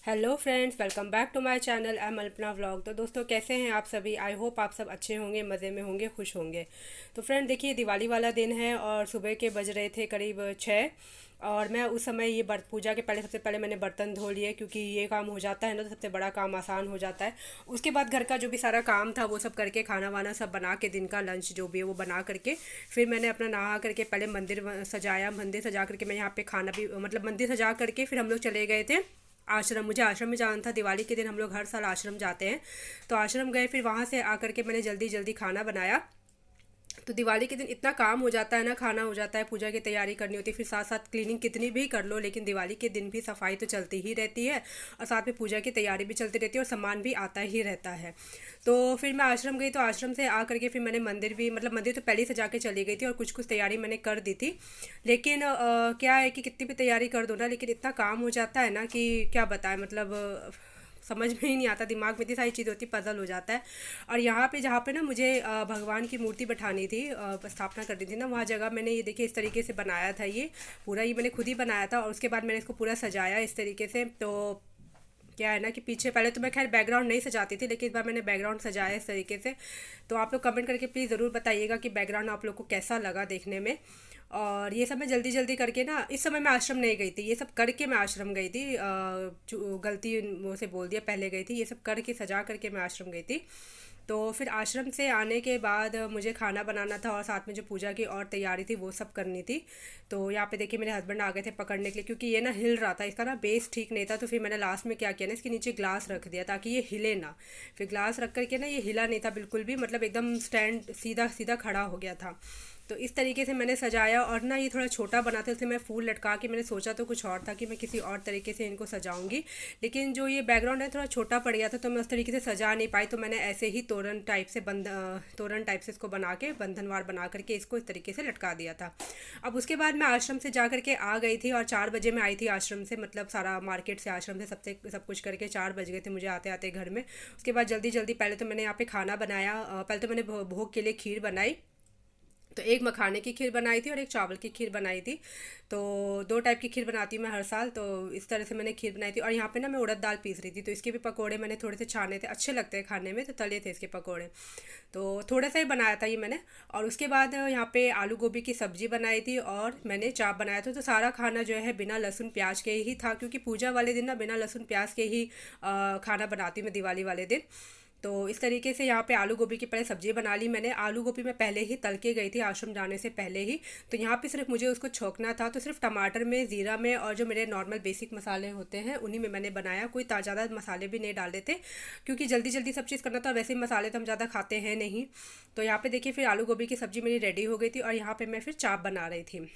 Hello friends, welcome back to my channel M Alpana vlog. तो दोस्तों, कैसे हैं आप सभी? आई होप आप सब अच्छे होंगे, मज़े में होंगे, खुश होंगे। तो फ्रेंड देखिए, दिवाली वाला दिन है और सुबह के बज रहे थे करीब 6। और मैं उस समय ये पूजा के पहले सबसे पहले मैंने बर्तन धो लिए, क्योंकि ये काम हो जाता है ना तो सबसे बड़ा काम आसान हो जाता है। उसके बाद घर का जो भी सारा काम था वो सब करके, खाना वाना सब बना के, दिन का लंच जो भी है वो बना करके, फिर मैंने अपना नहा करके पहले मंदिर सजाया। मंदिर सजा करके मैं यहाँ पे खाना भी, मतलब मंदिर सजा करके फिर हम लोग चले गए थे आश्रम। मुझे आश्रम में जाना था। दिवाली के दिन हम लोग हर साल आश्रम जाते हैं, तो आश्रम गए। फिर वहाँ से आकर के मैंने जल्दी जल्दी खाना बनाया। तो दिवाली के दिन इतना काम हो जाता है ना, खाना हो जाता है, पूजा की तैयारी करनी होती है, फिर साथ साथ क्लीनिंग कितनी भी कर लो, लेकिन दिवाली के दिन भी सफाई तो चलती ही रहती है और साथ में पूजा की तैयारी भी चलती रहती है और सामान भी आता ही रहता है। तो फिर मैं आश्रम गई, तो आश्रम से आ करके फिर मैंने मंदिर भी, मतलब मंदिर तो पहले ही सजा के चली गई थी और कुछ कुछ तैयारी मैंने कर दी थी। लेकिन क्या है कि कितनी भी तैयारी कर दो ना, लेकिन इतना काम हो जाता है ना कि क्या बताएं, मतलब समझ में ही नहीं आता, दिमाग में इतनी सारी चीज़ होती, पजल हो जाता है। और यहाँ पे जहाँ पे ना मुझे भगवान की मूर्ति बैठानी थी, स्थापना करनी थी ना, वहाँ जगह मैंने ये देखिए इस तरीके से बनाया था। ये पूरा ये मैंने खुद ही बनाया था और उसके बाद मैंने इसको पूरा सजाया इस तरीके से। तो क्या है ना कि पीछे, पहले तो मैं खैर बैकग्राउंड नहीं सजाती थी, लेकिन इस बार मैंने बैकग्राउंड सजाया इस तरीके से। तो आप लोग कमेंट करके प्लीज़ ज़रूर बताइएगा कि बैकग्राउंड आप लोग को कैसा लगा देखने में। और ये सब मैं जल्दी जल्दी करके ना, इस समय मैं आश्रम नहीं गई थी, ये सब करके मैं आश्रम गई थी। जो गलती मुँह से बोल दिया, पहले गई थी, ये सब करके सजा करके मैं आश्रम गई थी। तो फिर आश्रम से आने के बाद मुझे खाना बनाना था और साथ में जो पूजा की और तैयारी थी वो सब करनी थी। तो यहाँ पे देखिए मेरे हस्बैंड आ गए थे पकड़ने के लिए, क्योंकि ये ना हिल रहा था, इसका ना बेस ठीक नहीं था। तो फिर मैंने लास्ट में क्या किया ना, इसके नीचे ग्लास रख दिया ताकि ये हिले ना। फिर ग्लास रख करके ना ये हिला नहीं था बिल्कुल भी, मतलब एकदम स्टैंड सीधा सीधा खड़ा हो गया था। तो इस तरीके से मैंने सजाया। और ना ये थोड़ा छोटा बना था, इसलिए मैं फूल लटका के, मैंने सोचा तो कुछ और था कि मैं किसी और तरीके से इनको सजाऊंगी, लेकिन जो ये बैकग्राउंड है थोड़ा छोटा पड़ गया था, तो मैं उस तरीके से सजा नहीं पाई। तो मैंने ऐसे ही तोरण टाइप से इसको बना के, बंधनवार बना करके इसको इस तरीके से लटका दिया था। अब उसके बाद मैं आश्रम से जा करके आ गई थी और 4 बजे मैं आई थी आश्रम से, मतलब सारा मार्केट से, आश्रम से सब कुछ करके 4 बज गए थे मुझे आते आते घर में। उसके बाद जल्दी जल्दी पहले तो मैंने यहाँ पे खाना बनाया। पहले तो मैंने भोग के लिए खीर बनाई। तो एक मखाने की खीर बनाई थी और एक चावल की खीर बनाई थी। तो 2 टाइप की खीर बनाती हूँ मैं हर साल, तो इस तरह से मैंने खीर बनाई थी। और यहाँ पे ना मैं उड़द दाल पीस रही थी, तो इसके भी पकोड़े मैंने थोड़े से छाने थे, अच्छे लगते हैं खाने में, तो तले थे इसके पकोड़े। तो थोड़ा सा ही बनाया था ये मैंने। और उसके बाद यहाँ पे आलू गोभी की सब्ज़ी बनाई थी और मैंने चाप बनाया था। तो सारा खाना जो है बिना लहसुन प्याज के ही था, क्योंकि पूजा वाले दिन ना बिना लहसुन प्याज के ही खाना बनाती हूँ मैं दिवाली वाले दिन। तो इस तरीके से यहाँ पे आलू गोभी की पहले सब्जी बना ली मैंने। आलू गोभी मैं पहले ही तल के गई थी आश्रम जाने से पहले ही। तो यहाँ पे सिर्फ मुझे उसको छोंकना था, तो सिर्फ टमाटर में, ज़ीरा में और जो मेरे नॉर्मल बेसिक मसाले होते हैं उन्हीं में मैंने बनाया। कोई ज़्यादा मसाले भी नहीं डाले थे, क्योंकि जल्दी जल्दी सब चीज़ करना था, वैसे ही मसाले तो हम ज़्यादा खाते हैं नहीं। तो यहाँ पे देखिए फिर आलू गोभी की सब्ज़ी मेरी रेडी हो गई थी और यहाँ पे मैं फिर चाप बना रही थी।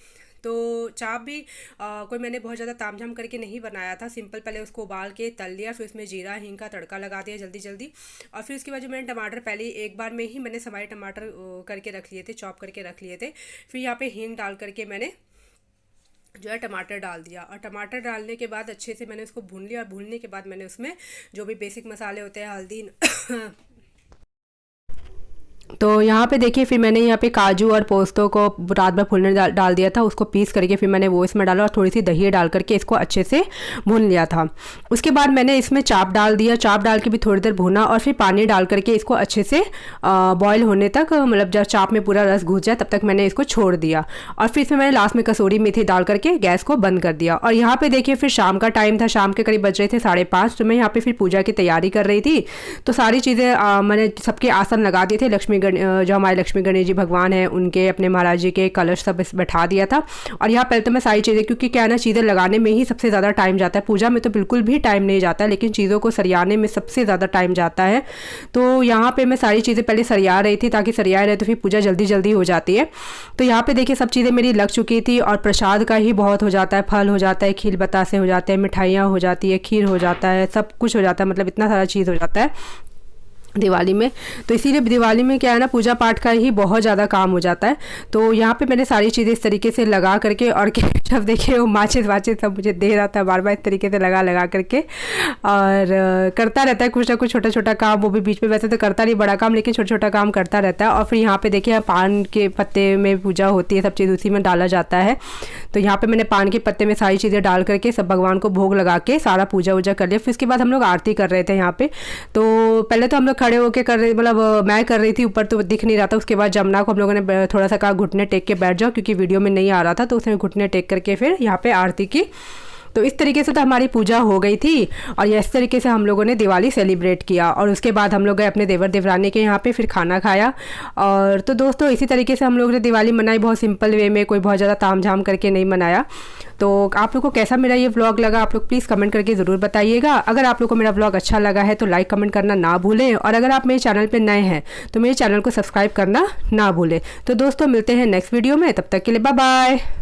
तो चाप भी कोई मैंने बहुत ज़्यादा तामझाम करके नहीं बनाया था, सिंपल पहले उसको उबाल के तल लिया, फिर उसमें जीरा हींग का तड़का लगा दिया जल्दी जल्दी। और फिर उसके बाद जो मैंने टमाटर पहले एक बार में ही मैंने समारे टमाटर करके रख लिए थे, चॉप करके रख लिए थे। फिर यहाँ पे हींग डाल करके मैंने जो है टमाटर डाल दिया। और टमाटर डालने के बाद अच्छे से मैंने उसको भून लिया, और भूनने के बाद मैंने उसमें जो भी बेसिक मसाले होते हैं, हल्दी तो यहाँ पे देखिए फिर मैंने यहाँ पे काजू और पोस्तों को रात भर फूलने डाल दिया था, उसको पीस करके फिर मैंने वो इसमें डाला और थोड़ी सी दही डाल करके इसको अच्छे से भून लिया था। उसके बाद मैंने इसमें चाप डाल दिया, चाप डाल के भी थोड़ी देर भूना और फिर पानी डाल करके इसको अच्छे से बॉयल होने तक, मतलब जब चाप में पूरा रस घुस जाए तब तक मैंने इसको छोड़ दिया। और फिर इसमें मैंने लास्ट में कसूरी मेथी डाल करके गैस को बंद कर दिया। और यहाँ पर देखिए फिर शाम का टाइम था, शाम के करीब बज रहे थे 5:30। तो मैं यहाँ पर फिर पूजा की तैयारी कर रही थी। तो सारी चीज़ें मैंने सबके आसन लगा दिए थे, जो हमारे लक्ष्मी गणेश जी भगवान हैं उनके, अपने महाराज जी के कलश सब बैठा दिया था। और यहाँ पहले तो मैं सारी चीज़ें, क्योंकि क्या है ना, चीज़ें लगाने में ही सबसे ज़्यादा टाइम जाता है, पूजा में तो बिल्कुल भी टाइम नहीं जाता है, लेकिन चीज़ों को सरियाने में सबसे ज़्यादा टाइम जाता है। तो यहाँ पे मैं सारी चीज़ें पहले सरिया रही थी, ताकि सरियाए रहे तो फिर पूजा जल्दी जल्दी हो जाती है। तो यहाँ पे देखिए सब चीज़ें मेरी लग चुकी थी और प्रसाद का ही बहुत हो जाता है, फल हो जाता है, खीर बतासे हो जाते हैं, मिठाइयाँ हो जाती है, खीर हो जाता है, सब कुछ हो जाता है, मतलब इतना सारा चीज़ हो जाता है। दिवाली में। तो इसीलिए दिवाली में क्या है ना, पूजा पाठ का ही बहुत ज़्यादा काम हो जाता है। तो यहाँ पे मैंने सारी चीज़ें इस तरीके से लगा करके, और जब देखिए वो माचिस वाचिस सब मुझे दे रहा था बार बार इस तरीके से लगा करके, और करता रहता है कुछ ना कुछ छोटा छोटा काम। वो भी बीच में वैसे तो करता नहीं बड़ा काम, लेकिन छोटा छोटा काम करता रहता है। और फिर यहाँ पे देखिए पान के पत्ते में पूजा होती है, सब चीज़ उसी में डाला जाता है। तो यहाँ पे मैंने पान के पत्ते में सारी चीज़ें डाल करके सब भगवान को भोग लगा के सारा पूजा वूजा कर लिया। फिर उसके बाद हम लोग आरती कर रहे थे यहाँ पे। तो पहले तो हम लोग खड़े होके कर रहे, मतलब मैं कर रही थी, ऊपर तो दिख नहीं रहा था। उसके बाद जमुना को हम लोगों ने थोड़ा सा कहा घुटने टेक के बैठ जाओ, क्योंकि वीडियो में नहीं आ रहा था। तो उसने घुटने टेक करके फिर यहाँ पे आरती की। तो इस तरीके से तो हमारी पूजा हो गई थी, और इस तरीके से हम लोगों ने दिवाली सेलिब्रेट किया। और उसके बाद हम लोग गए अपने देवर देवरानी के यहाँ पे, फिर खाना खाया। और तो दोस्तों इसी तरीके से हम लोगों ने दिवाली मनाई, बहुत सिंपल वे में, कोई बहुत ज़्यादा ताम झाम करके नहीं मनाया। तो आप लोग को कैसा मेरा ये व्लॉग लगा, आप लोग प्लीज़ कमेंट करके ज़रूर बताइएगा। अगर आप लोग को मेरा व्लॉग अच्छा लगा है तो लाइक कमेंट करना ना भूलें, और अगर आप मेरे चैनल पे नए हैं तो मेरे चैनल को सब्सक्राइब करना ना भूलें। तो दोस्तों मिलते हैं नेक्स्ट वीडियो में, तब तक के लिए बाय बाय।